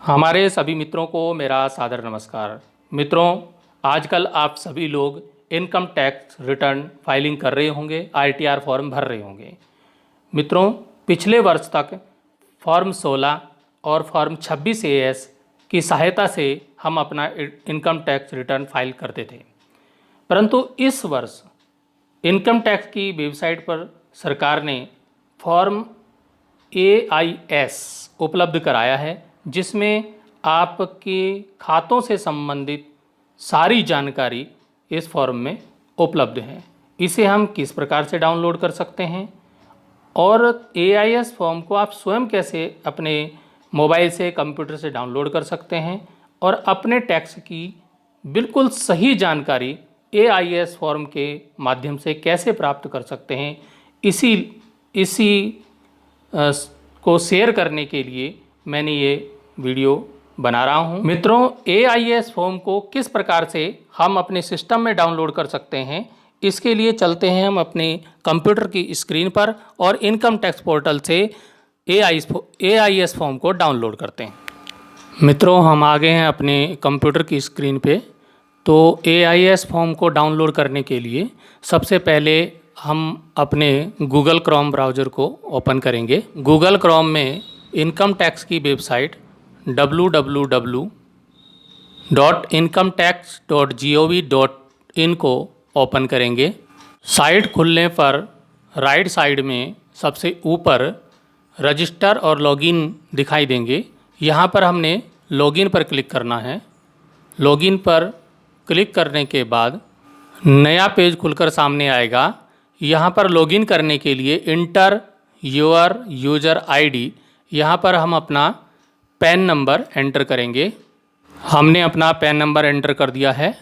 हमारे सभी मित्रों को मेरा सादर नमस्कार। मित्रों, आजकल आप सभी लोग इनकम टैक्स रिटर्न फाइलिंग कर रहे होंगे, आईटीआर फॉर्म भर रहे होंगे। मित्रों, पिछले वर्ष तक फॉर्म 16 और फॉर्म 26 एएस की सहायता से हम अपना इनकम टैक्स रिटर्न फाइल करते थे, परंतु इस वर्ष इनकम टैक्स की वेबसाइट पर सरकार ने फॉर्म AIS उपलब्ध कराया है, जिसमें आपके खातों से संबंधित सारी जानकारी इस फॉर्म में उपलब्ध है। इसे हम किस प्रकार से डाउनलोड कर सकते हैं और AIS फॉर्म को आप स्वयं कैसे अपने मोबाइल से, कंप्यूटर से डाउनलोड कर सकते हैं और अपने टैक्स की बिल्कुल सही जानकारी AIS फॉर्म के माध्यम से कैसे प्राप्त कर सकते हैं, इसी को शेयर करने के लिए मैंने ये वीडियो बना रहा हूँ। मित्रों, AIS फॉर्म को किस प्रकार से हम अपने सिस्टम में डाउनलोड कर सकते हैं, इसके लिए चलते हैं हम अपने कंप्यूटर की स्क्रीन पर और इनकम टैक्स पोर्टल से AIS फॉर्म को डाउनलोड करते हैं। मित्रों, हम आ गए हैं अपने कंप्यूटर की स्क्रीन पे। तो AIS फॉर्म को डाउनलोड करने के लिए सबसे पहले हम अपने गूगल क्रोम ब्राउज़र को ओपन करेंगे। गूगल क्रोम में इनकम टैक्स की वेबसाइट www.incometax.gov.in को ओपन करेंगे। साइट खुलने पर राइट साइड में सबसे ऊपर रजिस्टर और लॉगिन दिखाई देंगे। यहाँ पर हमने लॉगिन पर क्लिक करना है। लॉगिन पर क्लिक करने के बाद नया पेज खुलकर सामने आएगा। यहाँ पर लॉगिन करने के लिए इंटर योर यूज़र ID, यहाँ पर हम अपना पैन नंबर एंटर करेंगे। हमने अपना पैन नंबर एंटर कर दिया है।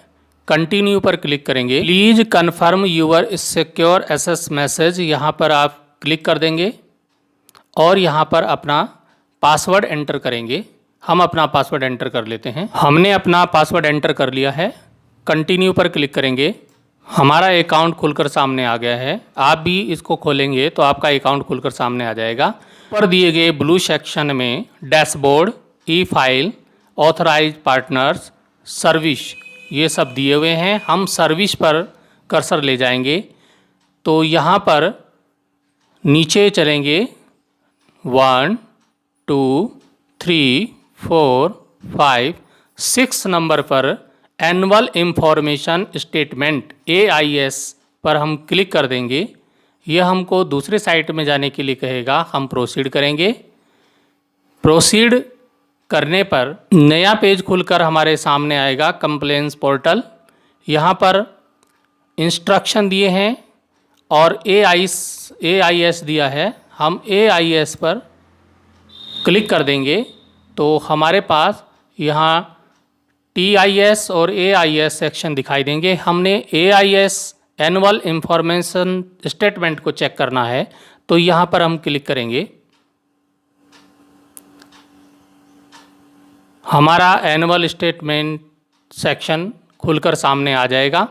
कंटिन्यू पर क्लिक करेंगे। Please confirm your secure access message, यहाँ पर आप क्लिक कर देंगे और यहाँ पर अपना पासवर्ड एंटर करेंगे। हम अपना पासवर्ड एंटर कर लेते हैं। हमने अपना पासवर्ड एंटर कर लिया है। कंटिन्यू पर क्लिक करेंगे। हमारा अकाउंट खुलकर सामने आ गया है। आप भी इसको खोलेंगे तो आपका अकाउंट खुलकर सामने आ जाएगा। पर दिए गए ब्लू सेक्शन में डैशबोर्ड, ई फाइल, ऑथराइज पार्टनर्स, सर्विस, ये सब दिए हुए हैं। हम सर्विस पर कर्सर ले जाएंगे तो यहाँ पर नीचे चलेंगे 1 2 3 4 5 6 नंबर पर एनुअल इंफॉर्मेशन स्टेटमेंट AIS पर हम क्लिक कर देंगे। यह हमको दूसरे साइट में जाने के लिए कहेगा। हम प्रोसीड करेंगे। प्रोसीड करने पर नया पेज खुलकर हमारे सामने आएगा कंप्लेंट्स पोर्टल। यहाँ पर इंस्ट्रक्शन दिए हैं और AIS दिया है। हम AIS पर क्लिक कर देंगे तो हमारे पास यहाँ TIS और AIS सेक्शन दिखाई देंगे। हमने AIS एनुअल इंफॉर्मेशन स्टेटमेंट को चेक करना है तो यहाँ पर हम क्लिक करेंगे। हमारा एनुअल स्टेटमेंट सेक्शन खुलकर सामने आ जाएगा।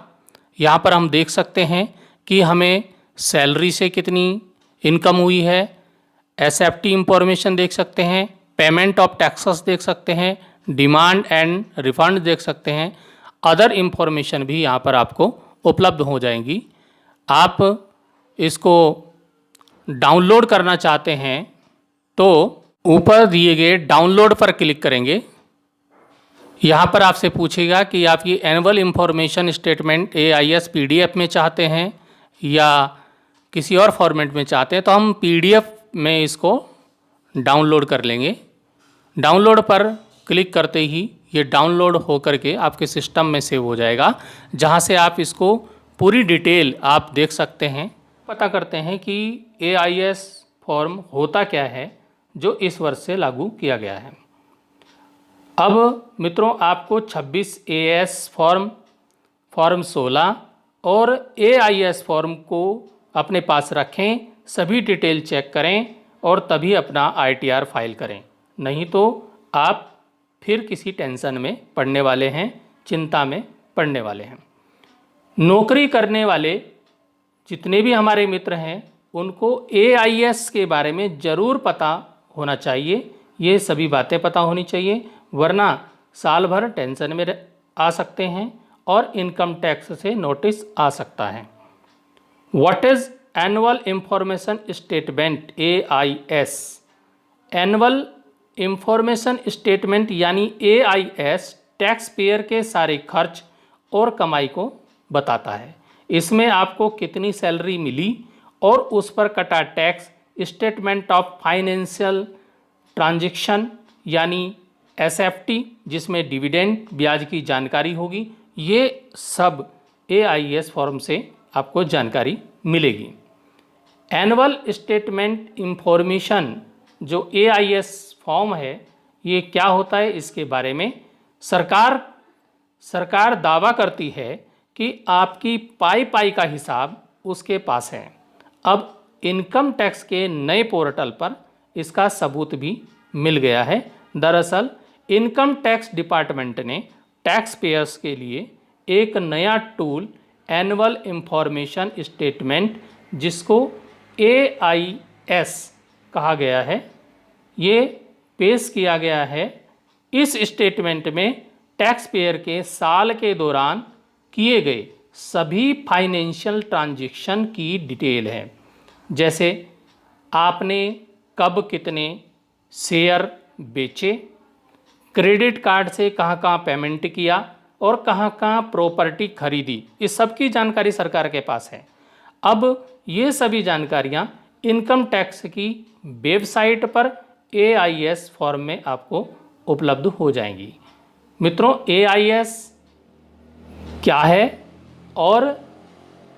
यहाँ पर हम देख सकते हैं कि हमें सैलरी से कितनी इनकम हुई है, SFT इंफॉर्मेशन देख सकते हैं, पेमेंट ऑफ टैक्सेस देख सकते हैं, डिमांड एंड रिफंड देख सकते हैं। अदर इंफॉर्मेशन भी यहाँ पर आपको उपलब्ध हो जाएंगी। आप इसको डाउनलोड करना चाहते हैं तो ऊपर दिए गए डाउनलोड पर क्लिक करेंगे। यहाँ पर आपसे पूछेगा कि आप ये annual information statement AIS PDF में चाहते हैं या किसी और फॉर्मेट में चाहते हैं, तो हम PDF में इसको डाउनलोड कर लेंगे। डाउनलोड पर क्लिक करते ही ये डाउनलोड होकर के आपके सिस्टम में सेव हो जाएगा, जहाँ से आप इसको पूरी डिटेल आप देख सकते हैं। पता करते हैं कि AIS फॉर्म होता क्या है जो इस वर्ष से लागू किया गया है। अब मित्रों, आपको 26 AS फॉर्म 16 और AIS फॉर्म को अपने पास रखें, सभी डिटेल चेक करें और तभी अपना ITR फाइल करें, नहीं तो आप फिर किसी टेंशन में पड़ने वाले हैं, चिंता में पड़ने वाले हैं। नौकरी करने वाले जितने भी हमारे मित्र हैं उनको AIS के बारे में ज़रूर पता होना चाहिए। ये सभी बातें पता होनी चाहिए। वरना साल भर टेंशन में आ सकते हैं और इनकम टैक्स से नोटिस आ सकता है। What is annual information statement AIS? Annual information statement यानी AIS टैक्स पेयर के सारे खर्च और कमाई को बताता है। इसमें आपको कितनी सैलरी मिली और उस पर कटा tax, statement of financial transaction यानी SFT जिसमें डिविडेंड ब्याज की जानकारी होगी, ये सब AIS फॉर्म से आपको जानकारी मिलेगी। एनुअल स्टेटमेंट इंफॉर्मेशन जो AIS फॉर्म है ये क्या होता है, इसके बारे में सरकार दावा करती है कि आपकी पाई का हिसाब उसके पास है। अब इनकम टैक्स के नए पोर्टल पर इसका सबूत भी मिल गया है। दरअसल इनकम टैक्स डिपार्टमेंट ने टैक्स पेयर्स के लिए एक नया टूल एनुअल इंफॉर्मेशन स्टेटमेंट जिसको AIS कहा गया है, ये पेश किया गया है। इस स्टेटमेंट में टैक्स पेयर के साल के दौरान किए गए सभी फाइनेंशियल ट्रांजैक्शन की डिटेल है, जैसे आपने कब कितने शेयर बेचे, क्रेडिट कार्ड से कहाँ कहाँ पेमेंट किया और कहाँ कहाँ प्रॉपर्टी खरीदी, इस सब की जानकारी सरकार के पास है। अब ये सभी जानकारियाँ इनकम टैक्स की वेबसाइट पर AIS फॉर्म में आपको उपलब्ध हो जाएंगी। मित्रों, AIS क्या है और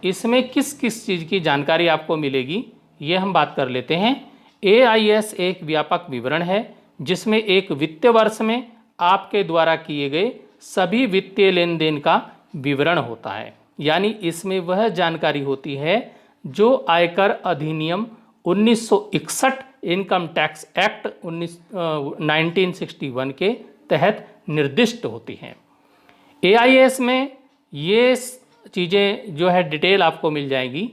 इसमें किस किस चीज़ की जानकारी आपको मिलेगी, ये हम बात कर लेते हैं। AIS एक व्यापक विवरण है जिसमें एक वित्तीय वर्ष में आपके द्वारा किए गए सभी वित्तीय लेन देन का विवरण होता है। यानी इसमें वह जानकारी होती है जो आयकर अधिनियम 1961 इनकम टैक्स एक्ट 1961 के तहत निर्दिष्ट होती हैं। AIS में ये चीज़ें जो है डिटेल आपको मिल जाएगी।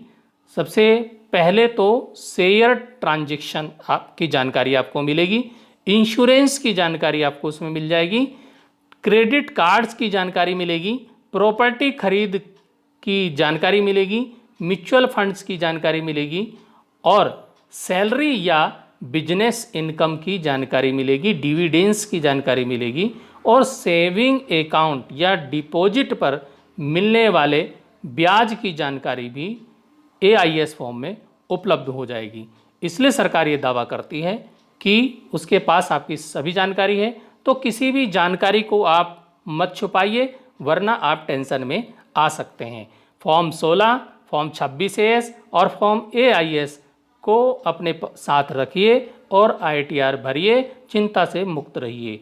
सबसे पहले तो शेयर ट्रांजैक्शन की जानकारी आपको मिलेगी, इंश्योरेंस की जानकारी आपको उसमें मिल जाएगी, क्रेडिट कार्ड्स की जानकारी मिलेगी, प्रॉपर्टी खरीद की जानकारी मिलेगी, म्यूचुअल फंड्स की जानकारी मिलेगी और सैलरी या बिजनेस इनकम की जानकारी मिलेगी, डिविडेंड्स की जानकारी मिलेगी और सेविंग अकाउंट या डिपॉजिट पर मिलने वाले ब्याज की जानकारी भी AIS फॉर्म में उपलब्ध हो जाएगी। इसलिए सरकार ये दावा करती है कि उसके पास आपकी सभी जानकारी है, तो किसी भी जानकारी को आप मत छुपाइए वरना आप टेंशन में आ सकते हैं। फॉर्म 16, फॉर्म 26AS और फॉर्म AIS को अपने साथ रखिए और ITR भरिए, चिंता से मुक्त रहिए।